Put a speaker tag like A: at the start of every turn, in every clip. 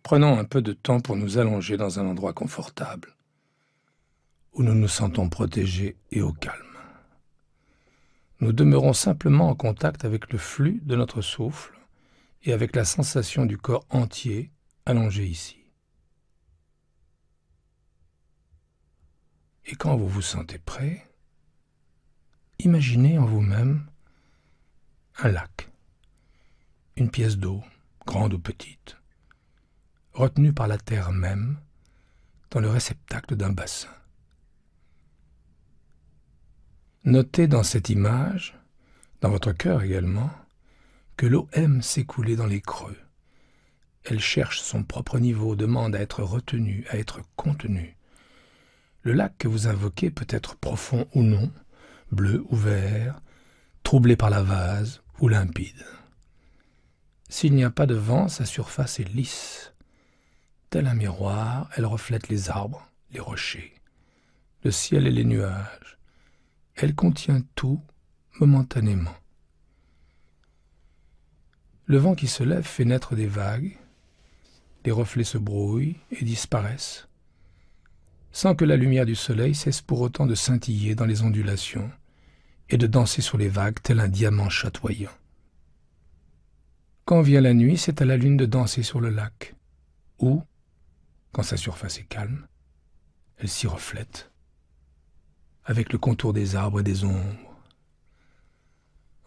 A: Prenons un peu de temps pour nous allonger dans un endroit confortable, où nous nous sentons protégés et au calme. Nous demeurons simplement en contact avec le flux de notre souffle et avec la sensation du corps entier allongé ici. Et quand vous vous sentez prêt, imaginez en vous-même un lac, une pièce d'eau, grande ou petite, retenue par la terre même dans le réceptacle d'un bassin. Notez dans cette image, dans votre cœur également, que l'eau aime s'écouler dans les creux. Elle cherche son propre niveau, demande à être retenue, à être contenue. Le lac que vous invoquez peut être profond ou non, bleu ou vert, troublé par la vase ou limpide. S'il n'y a pas de vent, sa surface est lisse. Tel un miroir, elle reflète les arbres, les rochers, le ciel et les nuages. Elle contient tout momentanément. Le vent qui se lève fait naître des vagues, les reflets se brouillent et disparaissent, sans que la lumière du soleil cesse pour autant de scintiller dans les ondulations et de danser sur les vagues tel un diamant chatoyant. Quand vient la nuit, c'est à la lune de danser sur le lac, où, quand sa surface est calme, elle s'y reflète, avec le contour des arbres et des ombres.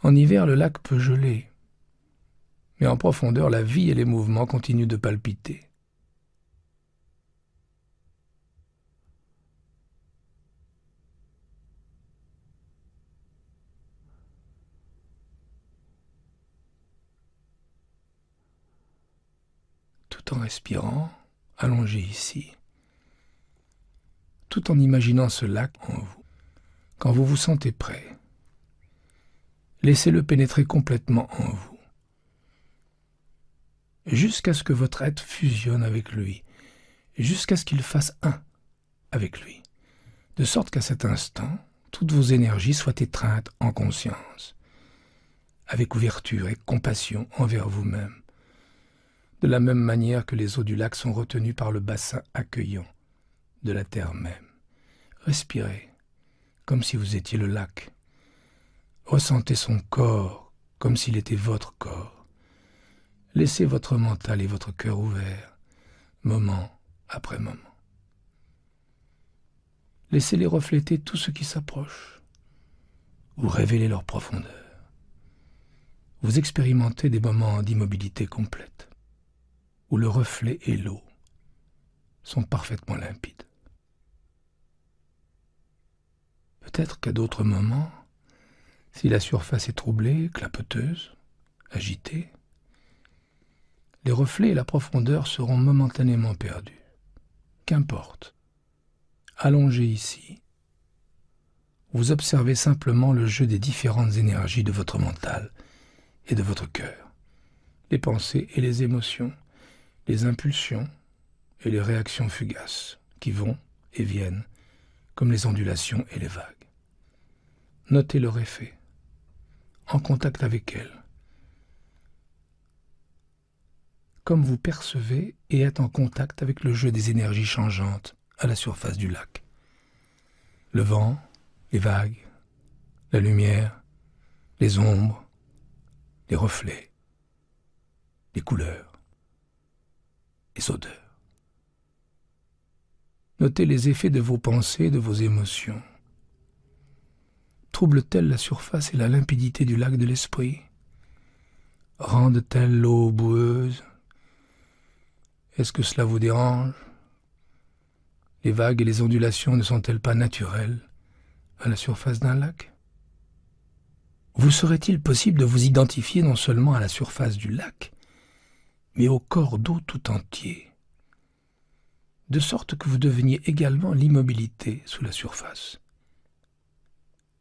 A: En hiver, le lac peut geler, mais en profondeur, la vie et les mouvements continuent de palpiter. Tout en respirant, allongé ici, tout en imaginant ce lac en vous. Quand vous vous sentez prêt, laissez-le pénétrer complètement en vous, jusqu'à ce que votre être fusionne avec lui, jusqu'à ce qu'il fasse un avec lui, de sorte qu'à cet instant, toutes vos énergies soient étreintes en conscience, avec ouverture et compassion envers vous-même, de la même manière que les eaux du lac sont retenues par le bassin accueillant de la terre même. Respirez, comme si vous étiez le lac. Ressentez son corps, comme s'il était votre corps. Laissez votre mental et votre cœur ouverts, moment après moment. Laissez-les refléter tout ce qui s'approche, ou révéler leur profondeur. Vous expérimentez des moments d'immobilité complète, où le reflet et l'eau sont parfaitement limpides. Peut-être qu'à d'autres moments, si la surface est troublée, clapoteuse, agitée, les reflets et la profondeur seront momentanément perdus. Qu'importe. Allongé ici, vous observez simplement le jeu des différentes énergies de votre mental et de votre cœur, les pensées et les émotions, les impulsions et les réactions fugaces qui vont et viennent comme les ondulations et les vagues. Notez leur effet, en contact avec elles, comme vous percevez et êtes en contact avec le jeu des énergies changeantes à la surface du lac. Le vent, les vagues, la lumière, les ombres, les reflets, les couleurs, les odeurs. Notez les effets de vos pensées et de vos émotions. Troublent-elles la surface et la limpidité du lac de l'esprit? Rendent-elles l'eau boueuse? Est-ce que cela vous dérange? Les vagues et les ondulations ne sont-elles pas naturelles à la surface d'un lac? Vous serait-il possible de vous identifier non seulement à la surface du lac, mais au corps d'eau tout entier, de sorte que vous deveniez également l'immobilité sous la surface,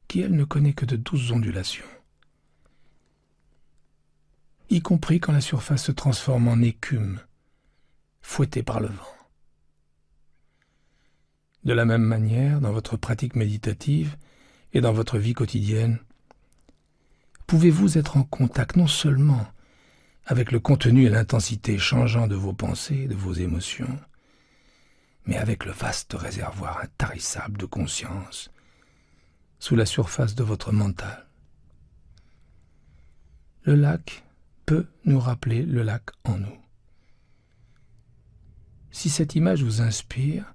A: qui elle ne connaît que de douces ondulations, y compris quand la surface se transforme en écume, fouettée par le vent. De la même manière, dans votre pratique méditative et dans votre vie quotidienne, pouvez-vous être en contact non seulement avec le contenu et l'intensité changeant de vos pensées, de vos émotions, mais avec le vaste réservoir intarissable de conscience sous la surface de votre mental. Le lac peut nous rappeler le lac en nous. Si cette image vous inspire,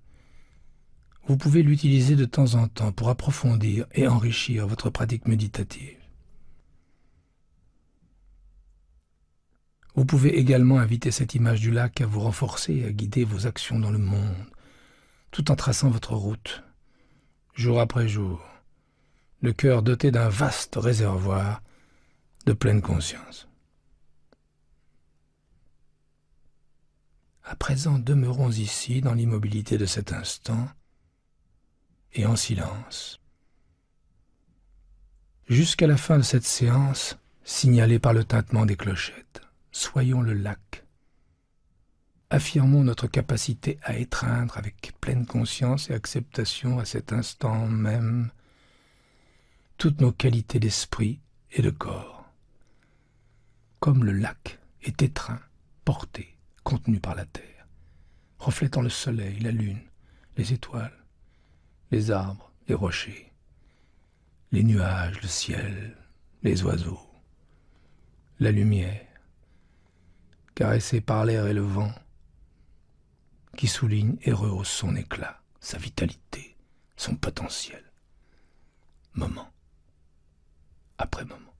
A: vous pouvez l'utiliser de temps en temps pour approfondir et enrichir votre pratique méditative. Vous pouvez également inviter cette image du lac à vous renforcer et à guider vos actions dans le monde, tout en traçant votre route, jour après jour, le cœur doté d'un vaste réservoir de pleine conscience. À présent, demeurons ici dans l'immobilité de cet instant et en silence, jusqu'à la fin de cette séance signalée par le tintement des clochettes. Soyons le lac. Affirmons notre capacité à étreindre avec pleine conscience et acceptation à cet instant même toutes nos qualités d'esprit et de corps. Comme le lac est étreint, porté, contenu par la terre, reflétant le soleil, la lune, les étoiles, les arbres, les rochers, les nuages, le ciel, les oiseaux, la lumière, caressé par l'air et le vent, qui souligne et rehausse son éclat, sa vitalité, son potentiel, moment après moment.